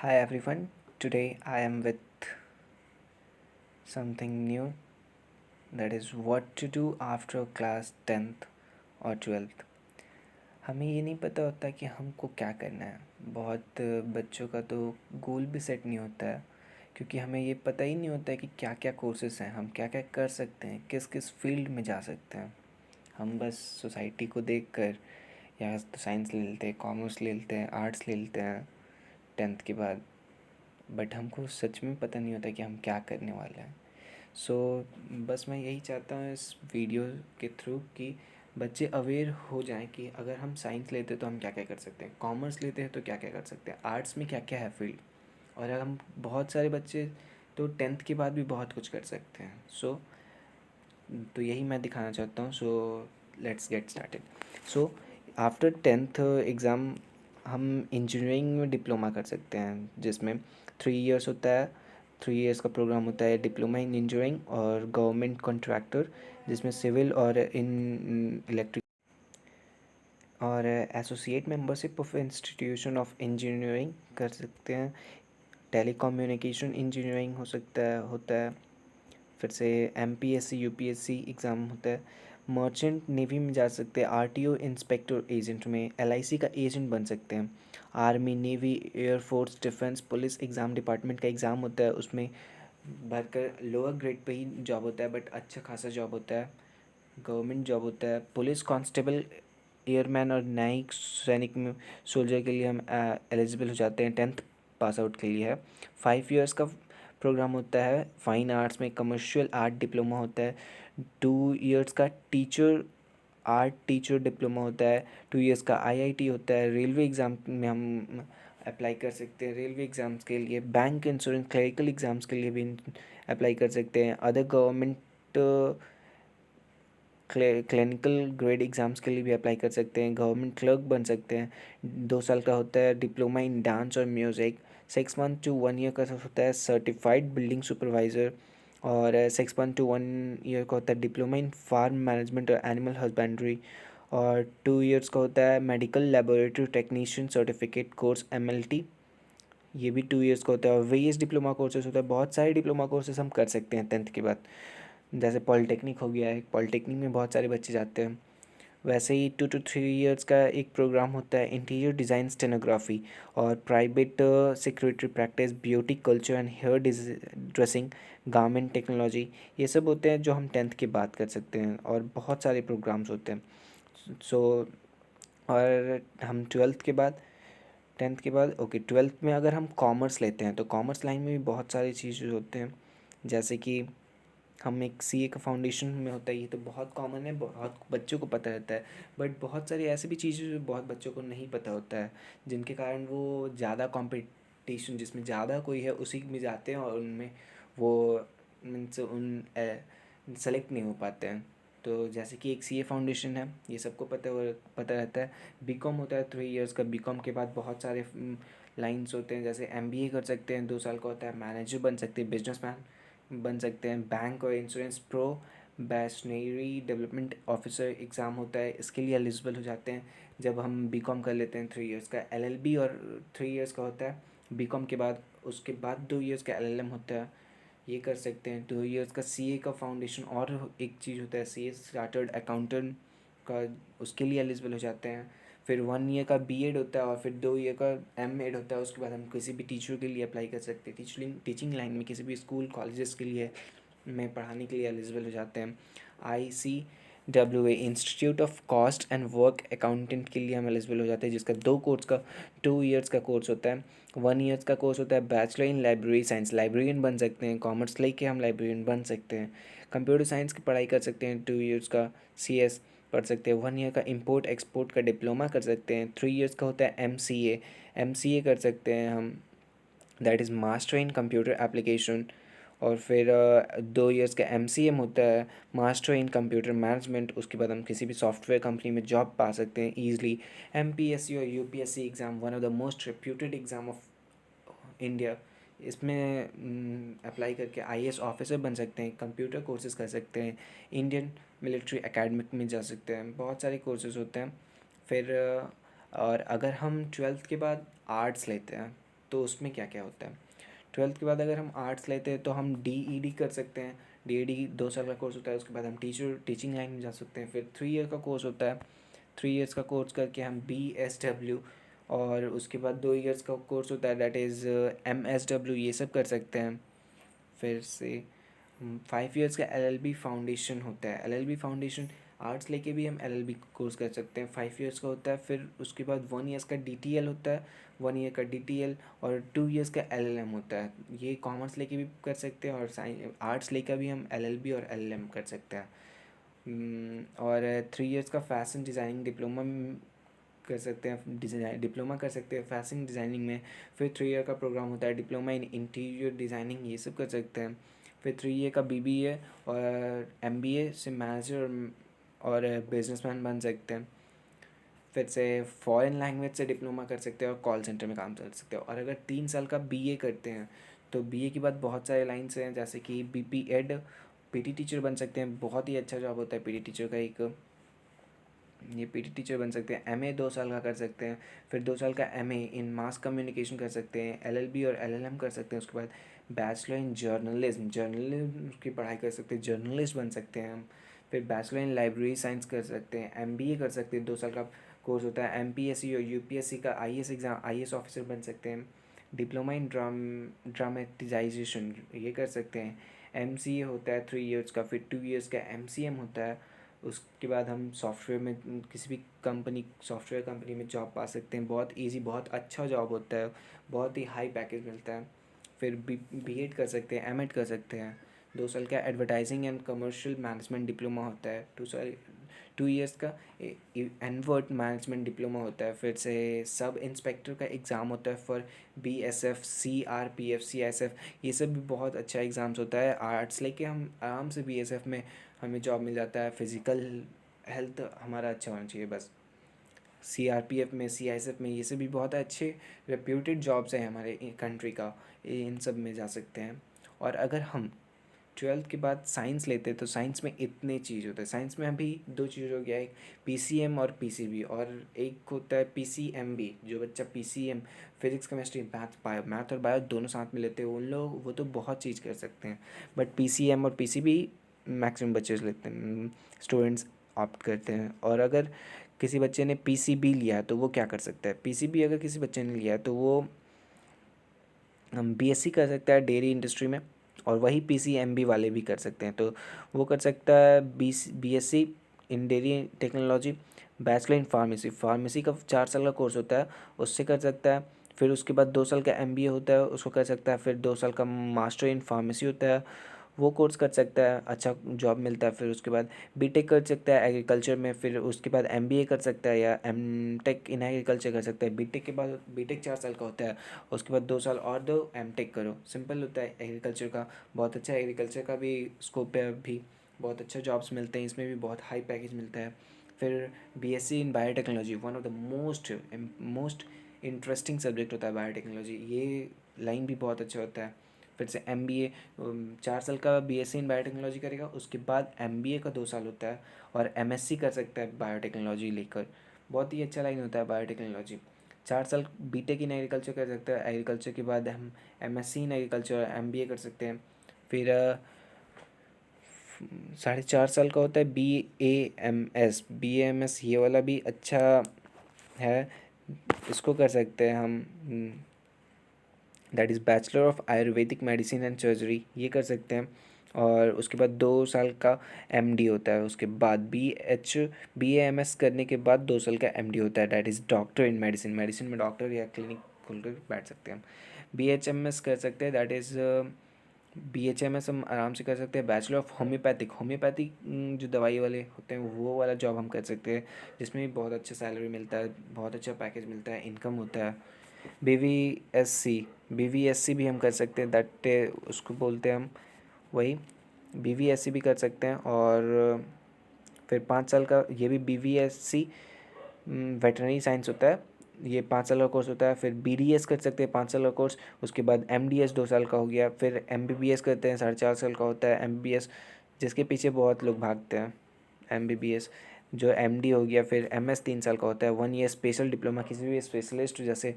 Hi everyone, today I am with something new, that is what to do after class 10th और 12th। हमें ये नहीं पता होता कि हमको क्या करना है। बहुत बच्चों का तो गोल भी सेट नहीं होता है, क्योंकि हमें ये पता ही नहीं होता है कि क्या क्या कोर्सेस हैं, हम क्या क्या कर सकते हैं, किस किस फील्ड में जा सकते हैं। हम बस सोसाइटी को देख कर या तो साइंस ले लेते हैं, कॉमर्स ले लेते हैं, आर्ट्स ले लेते हैं 10th के बाद, बट हमको सच में पता नहीं होता कि हम क्या करने वाले हैं। बस मैं यही चाहता हूँ इस वीडियो के थ्रू कि बच्चे अवेयर हो जाएं कि अगर हम साइंस लेते हैं तो हम क्या क्या कर सकते हैं, कॉमर्स लेते हैं तो क्या क्या कर सकते हैं, आर्ट्स में क्या क्या है फील्ड। और अगर हम बहुत सारे बच्चे तो 10th के बाद भी बहुत कुछ कर सकते हैं। तो यही मैं दिखाना चाहता हूँ। Let's get started. So after 10th exam हम इंजीनियरिंग में डिप्लोमा कर सकते हैं, जिसमें 3 इयर्स होता है। 3 इयर्स का प्रोग्राम होता है डिप्लोमा इन इंजीनियरिंग और गवर्नमेंट कॉन्ट्रैक्टर, जिसमें सिविल और इन इलेक्ट्रिक और associate membership of institution of engineering कर सकते हैं। टेलीकम्युनिकेशन इंजीनियरिंग हो सकता है होता है। फिर से एमपीएससी यूपीएससी एग्ज़ाम होता है। मर्चेंट नेवी में जा सकते हैं, आरटीओ इंस्पेक्टर एजेंट में, एलआईसी का एजेंट बन सकते हैं। Army navy air force defence police exam department का एग्ज़ाम होता है, उसमें भरकर लोअर ग्रेड पे ही जॉब होता है, बट अच्छा खासा जॉब होता है, गवर्नमेंट जॉब होता है। पुलिस कांस्टेबल एयरमैन और न्यायिक सैनिक में सोल्जर के लिए हम एलिजिबल हो जाते हैं। 10th पास आउट के लिए है। 5 इयर्स का प्रोग्राम होता है। फाइन आर्ट्स में कमर्शियल आर्ट डिप्लोमा होता है। 2 इयर्स का टीचर आर्ट टीचर डिप्लोमा होता है। 2 इयर्स का आईआईटी होता है। रेलवे एग्ज़ाम में हम अप्लाई कर सकते हैं, रेलवे एग्ज़ाम्स के लिए। बैंक इंश्योरेंस क्लरिकल एग्ज़ाम्स के लिए भी अप्लाई कर सकते हैं। Other government clinical grade exams के लिए भी अप्लाई कर सकते हैं। गवर्नमेंट क्लर्क बन सकते हैं। 2 साल का होता है डिप्लोमा इन डांस और म्यूज़िक। 6 मंथ टू 1 ईयर का होता है सर्टिफाइड बिल्डिंग सुपरवाइज़र। और 6 मंथ टू 1 ईयर का होता है डिप्लोमा इन फार्म मैनेजमेंट और एनिमल हस्बेंड्री। और 2 इयर्स का होता है medical laboratory technician certificate course MLT. ये भी 2 इयर्स का होता है। और वेरियस डिप्लोमा कोर्सेज होता है, बहुत सारे डिप्लोमा कोर्सेज हम कर सकते हैं 10th के बाद। जैसे पॉलिटेक्निक हो गया है, पॉलिटेक्निक में बहुत सारे बच्चे जाते हैं। वैसे ही 2 to 3 इयर्स का एक प्रोग्राम होता है इंटीरियर डिज़ाइन स्टेनोग्राफी और private secretary practice, beauty culture and hairdressing, garment technology. ये सब होते हैं जो हम 10th के बाद कर सकते हैं, और बहुत सारे प्रोग्राम्स होते हैं। सो और हम 12th के बाद 10th के बाद 12th में अगर हम कॉमर्स लेते हैं तो कॉमर्स लाइन में भी बहुत सारी चीज़ें होते हैं। जैसे कि हम एक सीए का फाउंडेशन में होता है, ये तो बहुत कॉमन है, बहुत बच्चों को पता रहता है। बट बहुत सारी ऐसी भी चीज़ें जो बहुत बच्चों को नहीं पता होता है, जिनके कारण वो ज़्यादा कंपटीशन जिसमें ज़्यादा कोई है उसी में जाते हैं, और उनमें वो मीन्स सेलेक्ट नहीं हो पाते हैं। तो जैसे कि एक सीए फाउंडेशन है, ये सबको पता रहता है। बीकॉम होता है 3 इयर्स का। बीकॉम के बाद बहुत सारे लाइन्स होते हैं, जैसे एमबीए कर सकते हैं, 2 साल का होता है। मैनेजर बन सकते हैं, बिजनेसमैन बन सकते हैं। बैंक और insurance probationary development officer exam होता है, इसके लिए एलिजिबल हो जाते हैं जब हम बीकॉम कर लेते हैं 3 इयर्स का। एलएलबी और 3 इयर्स का होता है बीकॉम के बाद। उसके बाद 2 इयर्स का एलएलएम होता है, ये कर सकते हैं। 2 इयर्स का सीए का फाउंडेशन और एक चीज़ होता है सीए चार्टर्ड अकाउंटेंट का, उसके लिए एलिजिबल हो जाते हैं। फिर 1 ईयर का बीएड होता है, और फिर 2 ईयर का एमएड होता है। उसके बाद हम किसी भी टीचर के लिए अप्लाई कर सकते हैं, टीचिंग लाइन में किसी भी स्कूल कॉलेजेस के लिए में पढ़ाने के लिए एलिजिबल हो जाते हैं। ICWA institute of cost and work accountant के लिए हम एलिजिबल हो जाते हैं, जिसका 2 इयर्स का कोर्स होता है। 1 ईयर्स का कोर्स होता है bachelor in library science, librarian बन सकते हैं। कॉमर्स लेके हम लाइब्रेरियन बन सकते हैं। कंप्यूटर साइंस की पढ़ाई कर सकते हैं। 2 इयर्स का CS पढ़ सकते हैं। 1 ईयर का इंपोर्ट एक्सपोर्ट का डिप्लोमा कर सकते हैं। 3 इयर्स का होता है MCA कर सकते हैं हम, that is master in computer application. और फिर 2 इयर्स का MCM होता है, मास्टर इन कंप्यूटर मैनेजमेंट। उसके बाद हम किसी भी सॉफ्टवेयर कंपनी में जॉब पा सकते हैं ईजिली। MPSC और UPSC exam one of the most reputed exam of India, इसमें अप्लाई करके IAS ऑफिसर बन सकते हैं। कंप्यूटर कोर्सेज कर सकते हैं, इंडियन मिलिट्री एकेडमिक में जा सकते हैं। बहुत सारे कोर्सेज होते हैं। फिर और अगर हम 12th के बाद आर्ट्स लेते हैं तो उसमें क्या क्या होता है। 12th के बाद अगर हम आर्ट्स लेते हैं तो हम DED कर सकते हैं। DED 2 साल का कोर्स होता है। उसके बाद हम टीचिंग लाइन में जा सकते हैं। फिर 3 ईयर का कोर्स होता है। 3 ईयर्स का कोर्स करके हम BSW, और उसके बाद 2 ईयर्स का कोर्स होता है दैट इज़ MSW, ये सब कर सकते हैं। फिर से 5 ईयर्स का LLB फाउंडेशन होता है। LLB फाउंडेशन आर्ट्स लेके भी हम LLB कोर्स कर सकते हैं, 5 ईयर्स का होता है। फिर उसके बाद 1 ईयर्स का DTL होता है, 1 ईयर का DTL, और 2 ईयर्स का LLM होता है। ये कॉमर्स लेके भी कर सकते हैं, और आर्ट्स लेकर भी हम LLB और LLM कर सकते हैं। और 3 ईयर्स का फैशन डिज़ाइनिंग डिप्लोमा कर सकते हैं, डिप्लोमा कर सकते हैं फैशन डिज़ाइनिंग में। फिर 3 ईयर का प्रोग्राम होता है डिप्लोमा इन इंटीरियर डिज़ाइनिंग, ये सब कर सकते हैं। फिर 3 ईयर का BBA और MBA से मैनेजर और बिजनेसमैन बन सकते हैं। फिर से फॉरेन लैंग्वेज से डिप्लोमा कर सकते हैं और कॉल सेंटर में काम कर सकते हैं। और अगर 3 साल का BA करते हैं तो BA के बाद बहुत सारे लाइन्स हैं, जैसे कि BP.Ed, PT टीचर बन सकते हैं। बहुत ही अच्छा जॉब होता है PT टीचर का एक, ये PT टीचर बन सकते हैं। MA 2 साल का कर सकते हैं। फिर 2 साल का MA इन मास कम्युनिकेशन कर सकते हैं। LLB और LLM कर सकते हैं। उसके बाद बैचलर इन जर्नलिज्म की पढ़ाई कर सकते हैं, जर्नलिस्ट बन सकते हैं हम। फिर बैचलर इन लाइब्रेरी साइंस कर सकते हैं। MBA कर सकते हैं, 2 साल का कोर्स होता है। MPSC और UPSC का IAS एग्ज़ाम, IAS ऑफिसर बन सकते हैं। डिप्लोमा इन ड्रामेटाइजेशन ये कर सकते हैं। MCA होता है 3 ईयर्स का। फिर 2 ईयर्स का MCM होता है। उसके बाद हम सॉफ्टवेयर में किसी भी सॉफ्टवेयर कंपनी में जॉब पा सकते हैं। बहुत इजी, बहुत अच्छा जॉब होता है, बहुत ही हाई पैकेज मिलता है। फिर B.Ed कर सकते हैं, M.Ed कर सकते हैं। 2 साल का advertising and commercial management diploma होता है। 2 ईयर्स का एनवर्ट मैनेजमेंट डिप्लोमा होता है। फिर से सब इंस्पेक्टर का एग्ज़ाम होता है फॉर BSF, CRPF, CSF, ये सब भी बहुत अच्छा एग्ज़ाम्स होता है। आर्ट्स लेके हम आराम से BSF में हमें जॉब मिल जाता है। फिज़िकल हेल्थ हमारा अच्छा होना चाहिए बस। CRPF में, CISF में, ये सब भी बहुत अच्छे रेप्यूटेड जॉब्स हैं हमारे कंट्री का, इन सब में जा सकते हैं। और अगर हम 12th के बाद साइंस लेते हैं तो साइंस में इतने चीज़ होते हैं। साइंस में अभी 2 चीज़ हो गया, एक PCM और PCB, और एक होता है PCMB। जो बच्चा PCM फिजिक्स केमिस्ट्री मैथ और बायो दोनों साथ में लेते हैं, उन लोग वो तो बहुत चीज़ कर सकते हैं। बट PCM और PCB मैक्सिमम बच्चे लेते हैं, स्टूडेंट्स ऑप्ट करते हैं। और अगर किसी बच्चे ने PCB लिया तो वो क्या कर सकता है। PCB अगर किसी बच्चे ने लिया तो वो BSc कर सकता है डेयरी इंडस्ट्री में, और वही PCMB वाले भी कर सकते हैं। तो वो कर सकता है BSc in dairy technology, bachelor in pharmacy का 4 साल का कोर्स होता है, उससे कर सकता है। फिर उसके बाद 2 साल का MBA होता है, उसको कर सकता है। फिर 2 साल का मास्टर इन फार्मेसी होता है, वो कोर्स कर सकता है, अच्छा जॉब मिलता है। फिर उसके बाद B.Tech कर सकता है एग्रीकल्चर में। फिर उसके बाद MBA कर सकता है, या M.Tech इन एग्रीकल्चर कर सकता है। B.Tech के बाद B.Tech 4 साल का होता है, उसके बाद 2 साल और दो M.Tech करो, सिंपल होता है एग्रीकल्चर का। बहुत अच्छा एग्रीकल्चर का भी स्कोप है अभी, बहुत अच्छा जॉब्स मिलते हैं इसमें भी, बहुत हाई पैकेज मिलता है। फिर BSc in biotechnology, one of the most interesting subject होता है बायोटेक्नोलॉजी, ये लाइन भी बहुत अच्छा होता है। फिर से MBA 4 साल का BSc इन बायोटेक्नोलॉजी करेगा, उसके बाद MBA का 2 साल होता है, और MSc कर सकता है बायोटेक्नोलॉजी लेकर। बहुत ही अच्छा लाइन होता है बायोटेक्नोलॉजी। 4 साल B.Tech इन एग्रीकल्चर कर सकते हैं, एग्रीकल्चर के बाद हम MSc इन एग्रीकल्चर और MBA कर सकते हैं। फिर 4.5 साल का होता है BAMS ये वाला भी अच्छा है, इसको कर सकते हैं हम। That is bachelor of Ayurvedic medicine and surgery, ये कर सकते हैं। और उसके बाद 2 साल का MD होता है। उसके बाद BAMS करने के बाद 2 साल का MD होता है, that is doctor in medicine में डॉक्टर या क्लिनिक खोल कर बैठ सकते हैं हम। BHMS कर सकते हैं, दैट इज़ BHMS हम आराम से कर सकते हैं। बैचलर ऑफ होम्योपैथिक जो दवाई वाले होते हैं वो वाला जॉब हम कर सकते हैं, जिसमें भी बहुत अच्छा सैलरी मिलता है, बहुत अच्छा पैकेज मिलता है, इनकम होता है। BVSC भी हम कर सकते हैं, दैट उसको बोलते हैं हम, वही BVSC भी कर सकते हैं। और फिर 5 साल का ये भी BVSC वेटरनरी साइंस होता है, ये 5 साल का कोर्स होता है। फिर BDS कर सकते हैं 5 साल का कोर्स, उसके बाद MDS 2 साल का हो गया। फिर MBBS करते हैं, 4.5 साल का होता है MBBS, जिसके पीछे बहुत लोग भागते हैं। MBBS जो MD हो गया। फिर MS 3 साल का होता है, 1 ईयर स्पेशल डिप्लोमा, किसी भी स्पेशलिस्ट जैसे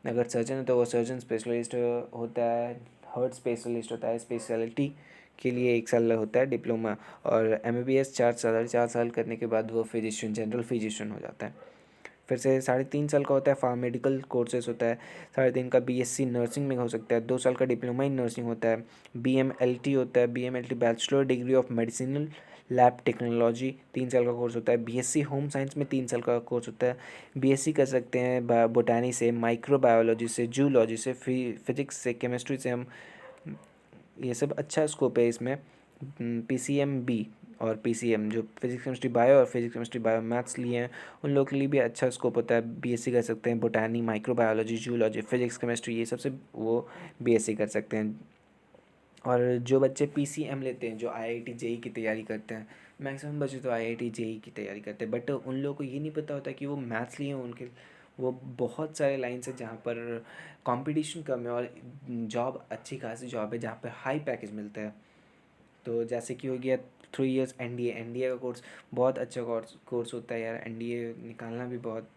अगर सर्जन है तो वो सर्जन स्पेशलिस्ट होता है, हार्ट स्पेशलिस्ट होता है, स्पेशलिटी के लिए 1 साल होता है डिप्लोमा। और MBBS 4 साल, 4 साल करने के बाद वो फिजिशियन, जनरल फिजिशियन हो जाता है। फिर से 3.5 साल का होता है फार्मेडिकल कोर्सेज होता है। 3.5 का BSc नर्सिंग में हो सकता है। 2 साल का डिप्लोमा इन नर्सिंग होता है। BMLT होता है, BMLT bachelor degree of medicinal lab technology 3 साल का कोर्स होता है। BSc होम साइंस में 3 साल का कोर्स होता है। BSc कर सकते हैं बोटानी से, माइक्रोबायोलॉजी से, जूलॉजी से, फिजिक्स से, केमिस्ट्री से। हम ये सब अच्छा स्कोप है इसमें। PCMB और PCM जो फिजिक्स केमिस्ट्री बायो और फिजिक्स केमिस्ट्री बायो मैथ्स लिए हैं उन लोगों के लिए भी अच्छा स्कोप होता है। BSc कर सकते हैं बोटानी, माइक्रोबायोलॉजी, जूलॉजी, फिजिक्स केमिस्ट्री, ये सबसे वो BSc कर सकते हैं। और जो बच्चे PCM लेते हैं, जो IIT JEE की तैयारी करते हैं, मैक्सिमम बच्चे तो IIT JEE की तैयारी करते हैं, बट उन लोगों को ये नहीं पता होता कि वो मैथ्स लिए हैं उनके वो बहुत सारे लाइन्स है जहाँ पर कंपटीशन कम है और जॉब अच्छी खासी जॉब है जहाँ पर हाई पैकेज मिलता है। तो जैसे कि हो गया 3 इयर्स NDA का कोर्स, बहुत अच्छा कोर्स होता है यार। NDA निकालना भी बहुत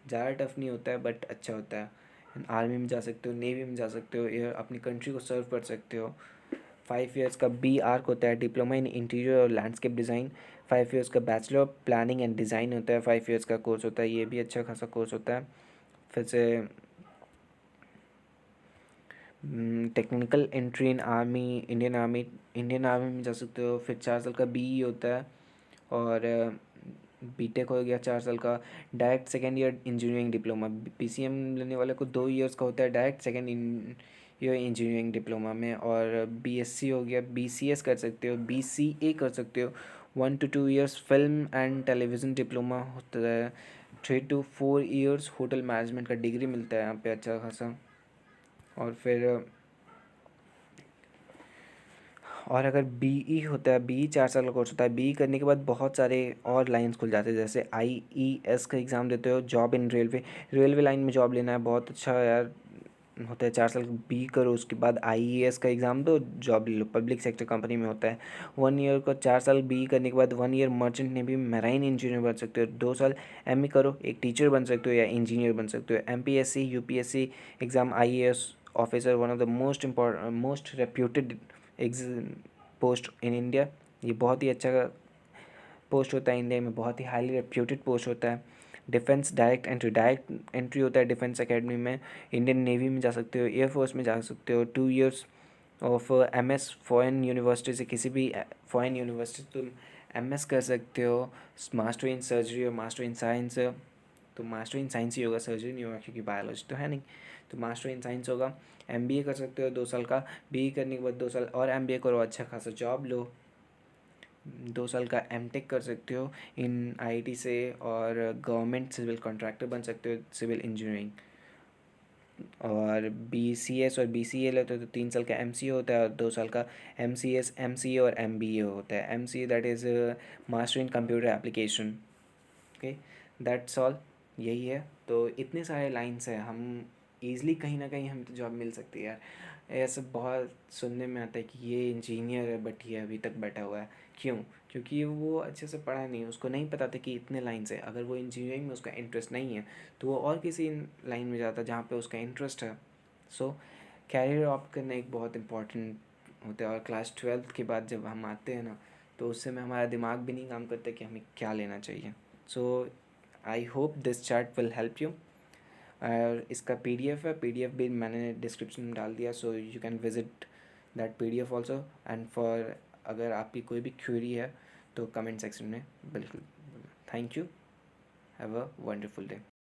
ज़्यादा टफ नहीं होता है, बट अच्छा होता है। आर्मी में जा सकते हो, नेवी में जा सकते हो, या अपनी कंट्री को सर्व कर सकते हो। 5 इयर्स का BArch होता है, डिप्लोमा इन इंटीरियर और लैंडस्केप डिज़ाइन। 5 इयर्स का bachelor of planning and design होता है। 5 इयर्स का कोर्स होता है, ये भी अच्छा खासा कोर्स होता है। फिर से technical entry in army, Indian army में जा सकते हो। फिर 4 साल का BE होता है। और BTech हो गया 4 साल का। Direct second year engineering diploma, PCM लेने वाले को 2 इयर्स का होता है direct second year engineering diploma में। और BSc हो गया, BCS कर सकते हो, BCA कर सकते हो। 1 to 2 years film and television diploma होता है। 3 to 4 इयर्स होटल मैनेजमेंट का डिग्री मिलता है यहाँ पे अच्छा खासा। और फिर और अगर BE होता है, BE 4 साल का कोर्स होता है। BE करने के बाद बहुत सारे और लाइंस खुल जाते हैं, जैसे IES का एग्ज़ाम देते हो, जॉब इन रेलवे लाइन में जॉब लेना है, बहुत अच्छा यार होता है। 4 साल BE करो, उसके बाद IES का एग्ज़ाम दो, जॉब ले लो, पब्लिक सेक्टर कंपनी में होता है। 1 ईयर का 4 साल BE करने के बाद 1 ईयर मर्चेंट नेवी में मैराइन इंजीनियर बन सकते हो। 2 साल ME करो, एक टीचर बन सकते हो या इंजीनियर बन सकते हो। MPSC UPSC exam, IAS officer, one of the most reputed post in India. ये बहुत ही अच्छा पोस्ट होता है इंडिया में, बहुत ही हाईली रेप्यूटेड पोस्ट होता है। डिफेंस डायरेक्ट एंट्री होता है डिफेंस एकेडमी में। इंडियन नेवी में जा सकते हो, एयरफोर्स में जा सकते हो। 2 years of MS foreign university से, किसी भी फॉरेन यूनिवर्सिटी तुम MS कर सकते हो। मास्टर इन सर्जरी और मास्टर इन साइंस, तो मास्टर इन साइंस ही होगा, सर्जरी नहीं होगा क्योंकि बायोलॉजी तो है नहीं। तो मास्टर इन साइंस होगा। MBA कर सकते हो 2 साल का। BE करने के बाद 2 साल और MBA करो, अच्छा खासा जॉब लो। 2 साल का MTech कर सकते हो इन IIT से, और गवर्नमेंट सिविल कॉन्ट्रैक्टर बन सकते हो, सिविल इंजीनियरिंग। और BCS और BCA लेते हो तो 3 साल का MCA होता है, और 2 साल का MCS, MCA और MBA होता है। MCA that is master in computer application. Okay, that's all, यही है। तो इतने सारे लाइन्स हैं, हम ईज़िली कहीं ना कहीं हमें तो जॉब मिल सकती है यार। ऐसा बहुत सुनने में आता है कि ये इंजीनियर है बट ये अभी तक बैठा हुआ है, क्यों? क्योंकि वो अच्छे से पढ़ा नहीं, उसको नहीं पता था कि इतने लाइन्स है। अगर वो इंजीनियरिंग में उसका इंटरेस्ट नहीं है तो वो और किसी लाइन में जाता है जहाँ पे उसका इंटरेस्ट है। सो कैरियर ऑप्ट करना एक बहुत इंपॉर्टेंट होता है। और क्लास 12th के बाद जब हम आते हैं ना, तो उससे में हमारा दिमाग भी नहीं काम करता कि हमें क्या लेना चाहिए। So I hope this chart will help you. और इसका PDF है, PDF भी मैंने डिस्क्रिप्शन में डाल दिया, so you can visit that PDF also. And for अगर आपकी कोई भी क्वेरी है तो कमेंट सेक्शन में बिल्कुल। Thank you, have a wonderful day.